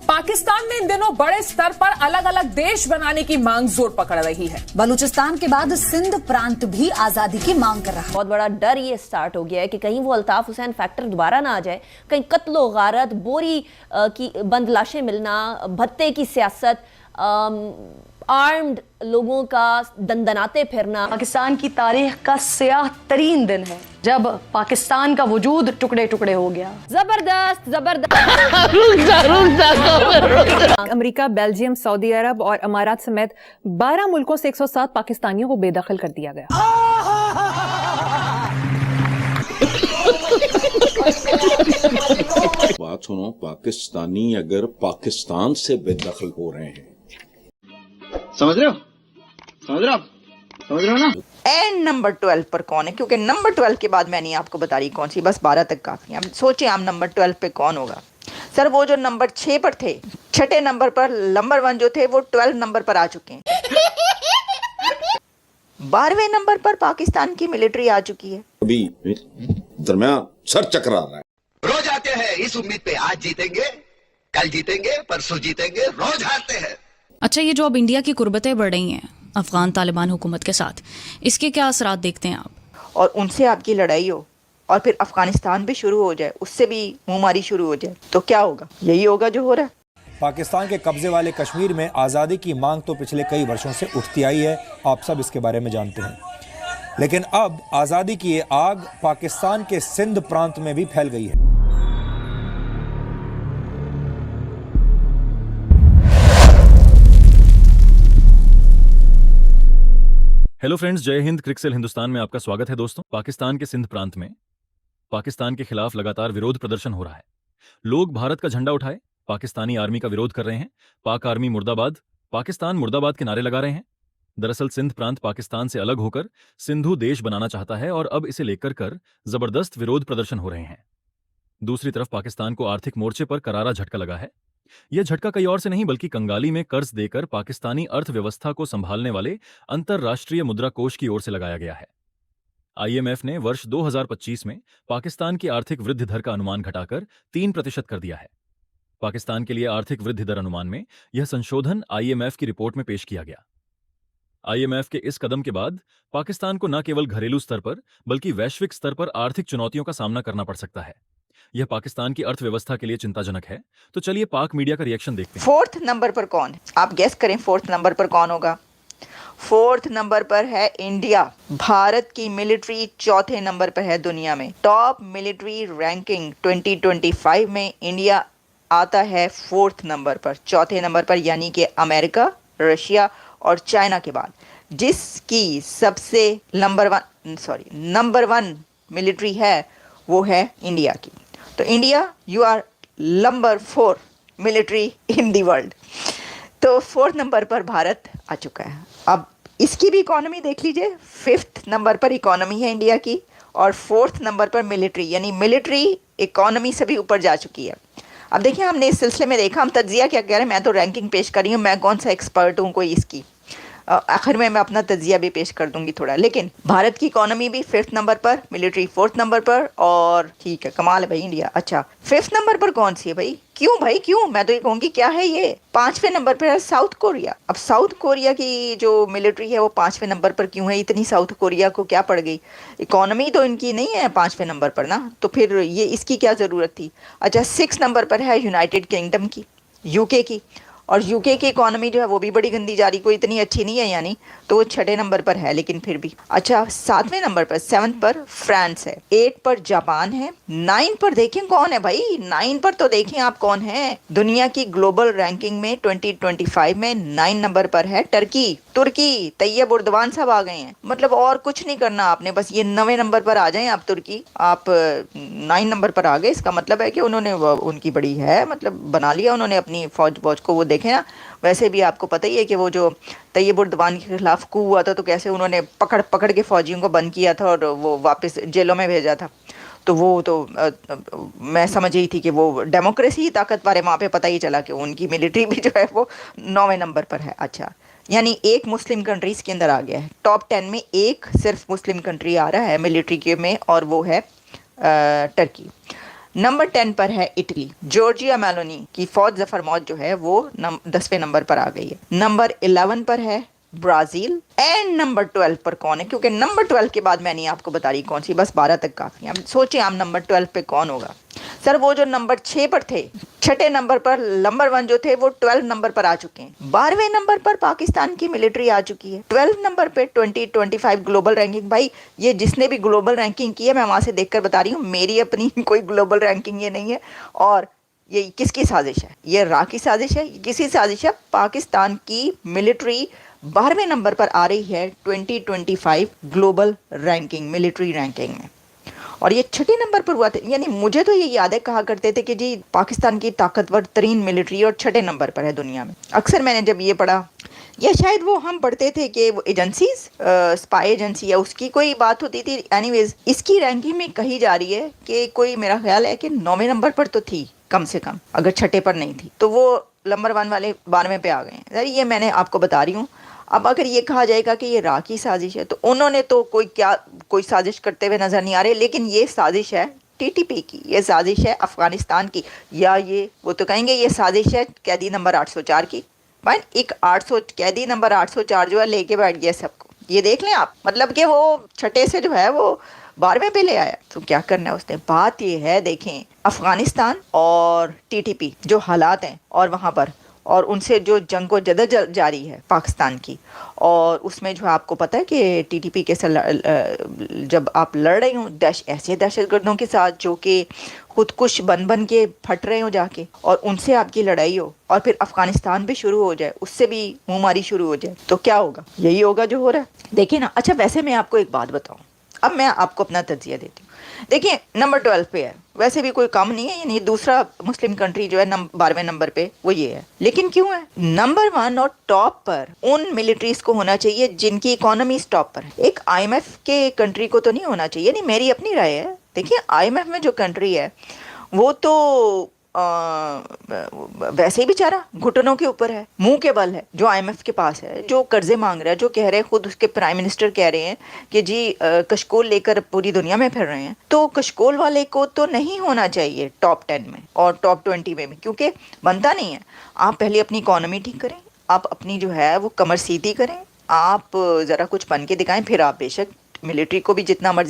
पाकिस्तान में इन दिनों बड़े स्तर पर अलग अलग देश बनाने की मांग जोर पकड़ रही है। बलूचिस्तान के बाद सिंध प्रांत भी आजादी की मांग कर रहा है। बहुत बड़ा डर ये स्टार्ट हो गया है कि कहीं वो अल्ताफ हुसैन फैक्टर दोबारा ना आ जाए, कहीं कत्लो गारत, बोरी की बंद लाशें मिलना, भत्ते की सियासत, आर्म्ड लोगों का दंदनाते फिरना। पाकिस्तान की तारीख का स्याह तरीन दिन है जब पाकिस्तान का वजूद टुकड़े टुकड़े हो गया। जबरदस्त जबरदस्त। अमेरिका, बेल्जियम, सऊदी अरब और अमारात समेत 12 मुल्कों से 107 पाकिस्तानियों को बेदखल कर दिया गया। बात सुनो, पाकिस्तानी अगर पाकिस्तान से बेदखल हो रहे हैं, समझ रहे हो ना। एंड नंबर 12 पर कौन है? क्योंकि नंबर 12 के बाद मैं नहीं आपको बता रही कौन सी, बस 12 तक काफी है। सोचिए आप नंबर 12 पे कौन होगा? सर वो जो नंबर 6 पर थे, छठे नंबर पर नंबर 1 जो थे वो 12 नंबर पर आ चुके हैं। 12वें नंबर पर पाकिस्तान की मिलिट्री आ चुकी है। अभी दरमियान सर चकरा रहा है। रोज आते हैं इस उम्मीद पे, आज जीतेंगे, कल जीतेंगे, परसों जीतेंगे, रोज हारते हैं। अच्छा, ये जो अब इंडिया की कुर्बतें बढ़ रही हैं अफगान तालिबान हुकूमत के साथ, इसके क्या असरात देखते हैं आप? और उनसे आपकी लड़ाई हो और फिर अफगानिस्तान भी शुरू हो जाए, उससे भी मुंहमारी शुरू हो जाए, तो क्या होगा? यही होगा जो हो रहा है। पाकिस्तान के कब्जे वाले कश्मीर में आज़ादी की मांग तो पिछले कई वर्षों से उठती आई है, आप सब इसके बारे में जानते हैं। लेकिन अब आज़ादी की ये आग पाकिस्तान के सिंध प्रांत में भी फैल गई है। हेलो फ्रेंड्स, जय हिंद। क्रिकसेल हिंदुस्तान में आपका स्वागत है दोस्तों। पाकिस्तान के सिंध प्रांत में पाकिस्तान के खिलाफ लगातार विरोध प्रदर्शन हो रहा है। लोग भारत का झंडा उठाए पाकिस्तानी आर्मी का विरोध कर रहे हैं। पाक आर्मी मुर्दाबाद, पाकिस्तान मुर्दाबाद के नारे लगा रहे हैं। दरअसल सिंध प्रांत पाकिस्तान से अलग होकर सिंधु देश बनाना चाहता है और अब इसे लेकर कर जबरदस्त विरोध प्रदर्शन हो रहे हैं। दूसरी तरफ पाकिस्तान को आर्थिक मोर्चे पर करारा झटका लगा है। यह झटका कई और से नहीं बल्कि कंगाली में कर्ज देकर पाकिस्तानी अर्थव्यवस्था को संभालने वाले अंतर्राष्ट्रीय मुद्रा कोष की ओर से लगाया गया है। IMF ने वर्ष 2025 में पाकिस्तान की आर्थिक वृद्धि दर का अनुमान घटाकर 3% कर दिया है। पाकिस्तान के लिए आर्थिक वृद्धि दर अनुमान में यह संशोधन IMF की रिपोर्ट में पेश किया गया। IMF के इस कदम के बाद पाकिस्तान को न केवल घरेलू स्तर पर बल्कि वैश्विक स्तर पर आर्थिक चुनौतियों का सामना करना पड़ सकता है। यह पाकिस्तान की अर्थव्यवस्था के लिए चिंताजनक है। तो चलिए पाक मीडिया का रिएक्शन देखते हैं। 4th नंबर पर कौन है? आप गेस करें 4th नंबर पर कौन होगा? 4th नंबर पर है इंडिया। भारत की मिलिट्री 4थे नंबर पर है दुनिया में। टॉप मिलिट्री रैंकिंग 2025 में इंडिया आता है 4th नंबर पर, 4थे नंबर पर, यानी कि अमेरिका, रशिया और चाइना के बाद। जिसकी सबसे नंबर 1 मिलिट्री है वो है इंडिया की। तो India, you are number 4 military in the world. तो 4th नंबर पर भारत आ चुका है। अब इसकी भी इकोनॉमी देख लीजिए। 5th नंबर पर इकोनॉमी है इंडिया की और 4th नंबर पर मिलिट्री, यानी मिलिट्री इकोनॉमी से भी ऊपर जा चुकी है। अब देखिए, हमने इस सिलसिले में देखा, हम तज्जिया क्या कह रहे हैं, मैं तो रैंकिंग पेश कर रही हूँ, मैं कौन सा एक्सपर्ट हूँ कोई इसकी। आखिर में मैं अपना तज्जिया भी पेश कर दूंगी थोड़ा। लेकिन भारत की इकोनॉमी भी 5th नंबर पर, मिलिट्री 4th नंबर पर, और ठीक है, कमाल है भाई इंडिया। अच्छा, 5th नंबर पर कौन सी है भाई? क्यों भाई क्यों? मैं तो ये कहूँगी क्या है ये। 5वें नंबर पर है साउथ कोरिया। अब साउथ कोरिया की जो मिलिट्री है वो 5वें नंबर पर क्यों है? इतनी साउथ कोरिया को क्या पड़ गई? इकोनॉमी तो इनकी नहीं है 5वें नंबर पर ना, तो फिर ये इसकी क्या ज़रूरत थी? अच्छा, 6th नंबर पर है यूनाइटेड किंगडम की, UK की, और UK की इकोनॉमी जो है वो भी बड़ी गंदी जा रही, कोई इतनी अच्छी नहीं है यानी, तो वो 6ठे नंबर पर है, लेकिन फिर भी। अच्छा, 7वें नंबर पर, 7th पर फ्रांस है, 8 पर जापान है, 9 पर देखें कौन है भाई? 9 पर तो देखें आप कौन है। दुनिया की ग्लोबल रैंकिंग में 2025 में 9 नंबर पर है तुर्की। तैयब उर्दवान साहब आ गए हैं। मतलब और कुछ नहीं करना आपने, बस ये 9वें नंबर पर आ जाएं आप तुर्की। आप 9 नंबर पर आ गए, इसका मतलब है कि उन्होंने उनकी बड़ी है, मतलब बना लिया उन्होंने अपनी फौज को। वो देखें ना, वैसे भी आपको पता ही है कि वो जो तैयब उर्दवान के खिलाफ कू हुआ था तो कैसे उन्होंने पकड़ के फौजियों को बंद किया था और वो वापस जेलों में भेजा था। तो वो तो मैं समझ ही थी कि वो डेमोक्रेसी ही ताकतवर है वहाँ पे। पता ही चला कि उनकी मिलिट्री भी जो है वो 9वें नंबर पर है। अच्छा, यानी एक मुस्लिम कंट्रीज़ के अंदर आ गया है। टॉप 10 में एक सिर्फ मुस्लिम कंट्री आ रहा है मिलिट्री के में, और वो है टर्की। नंबर 10 पर है इटली। जॉर्जिया मेलोनी की फौज जफर मौत जो है वो 10वें नंबर पर आ गई है। नंबर 11 पर है ब्राजील। एंड नंबर 12 पर कौन है, क्योंकि नंबर 12 के बाद मैं नहीं आपको बता रही कौन सी, बस 12 तक काफी है। अब सोचिए आप नंबर 12 पे कौन होगा। सर वो जो नंबर 6 पर थे, छठे नंबर पर नंबर 1 जो थे वो 12 नंबर पर आ चुके हैं। 12वें नंबर पर पाकिस्तान की मिलिट्री आ चुकी है। 12 नंबर पे 2025 ग्लोबल रैंकिंग। भाई ये जिसने भी ग्लोबल रैंकिंग की है मैं वहां से देखकर बता रही हूँ, मेरी अपनी कोई ग्लोबल रैंकिंग ये नहीं है। और ये किसकी साजिश है? ये रा की साजिश है, किसी साजिश है? पाकिस्तान की मिलिट्री 12वें नंबर पर आ रही है 2025 ग्लोबल रैंकिंग, मिलिट्री रैंकिंग में। और ये छठे नंबर पर हुआ था। यानी मुझे तो ये याद है, कहा करते थे कि जी पाकिस्तान की ताकतवर तरीन मिलिट्री और छठे नंबर पर है दुनिया में। अक्सर मैंने जब ये पढ़ा, या शायद वो हम पढ़ते थे कि वो एजेंसीज, स्पाई एजेंसी या उसकी कोई बात होती थी। एनीवेज इसकी रैंकिंग में कही जा रही है कि कोई, मेरा ख्याल है कि 9वें नंबर पर तो थी कम से कम, अगर छठे पर नहीं थी तो वो नंबर 1 वाले 12वें पे आ गए हैं। ये मैंने आपको बता रही हूँ। अब अगर ये कहा जाएगा कि ये रा की साजिश है, तो उन्होंने तो कोई साजिश करते हुए नजर नहीं आ रहे, लेकिन ये साजिश है टीटीपी की, ये साजिश है अफगानिस्तान की, या ये वो तो कहेंगे ये साजिश है कैदी नंबर 804 की। भाई एक 800 कैदी नंबर 804 जो है लेके बैठ गया सबको। ये देख लें आप, मतलब कि वो छठे से जो है वो 12वें पे ले आया। तो क्या करना है उसने? बात ये है, देखें अफगानिस्तान और टीटीपी जो हालात हैं और वहाँ पर, और उनसे जो जंग को जदद जारी है पाकिस्तान की, और उसमें जो आपको पता है कि टीटीपी के साथ जब आप लड़ रहे हो ऐसे दहशतगर्दों के साथ जो कि खुदकुश बन के फट रहे हो जाके, और उनसे आपकी लड़ाई हो, और फिर अफगानिस्तान भी शुरू हो जाए, उससे भी मुँहमारी शुरू हो जाए, तो क्या होगा? यही होगा जो हो रहा है। देखिए ना, अच्छा वैसे मैं आपको एक बात बताऊँ, अब मैं आपको अपना तज्जिया देती हूँ। देखिए नंबर 12 पे है, वैसे भी कोई कम नहीं है, यानी दूसरा मुस्लिम कंट्री जो है 12वें नंबर पे वो ये है। लेकिन क्यों है? नंबर 1 और टॉप पर उन मिलिट्रीज को होना चाहिए जिनकी इकोनॉमी टॉप पर है। एक IMF के कंट्री को तो नहीं होना चाहिए, नहीं मेरी अपनी राय है। देखिए IMF में जो कंट्री है वो तो वैसे ही बेचारा घुटनों के ऊपर है, मुंह के बल है जो IMF के पास है, जो कर्जे मांग रहा है, जो कह रहे हैं, खुद उसके प्राइम मिनिस्टर कह रहे हैं कि जी कशकोल लेकर पूरी दुनिया में फिर रहे हैं। तो कशकोल वाले को तो नहीं होना चाहिए टॉप 10 में और टॉप 20 में भी, क्योंकि बनता नहीं है। आप पहले अपनी इकोनॉमी ठीक करें, आप अपनी जो है वो कमर सीधी करें, आप ज़रा कुछ बन के दिखाएं, फिर आप बेशक मिलिट्री को भी जितना मर्जी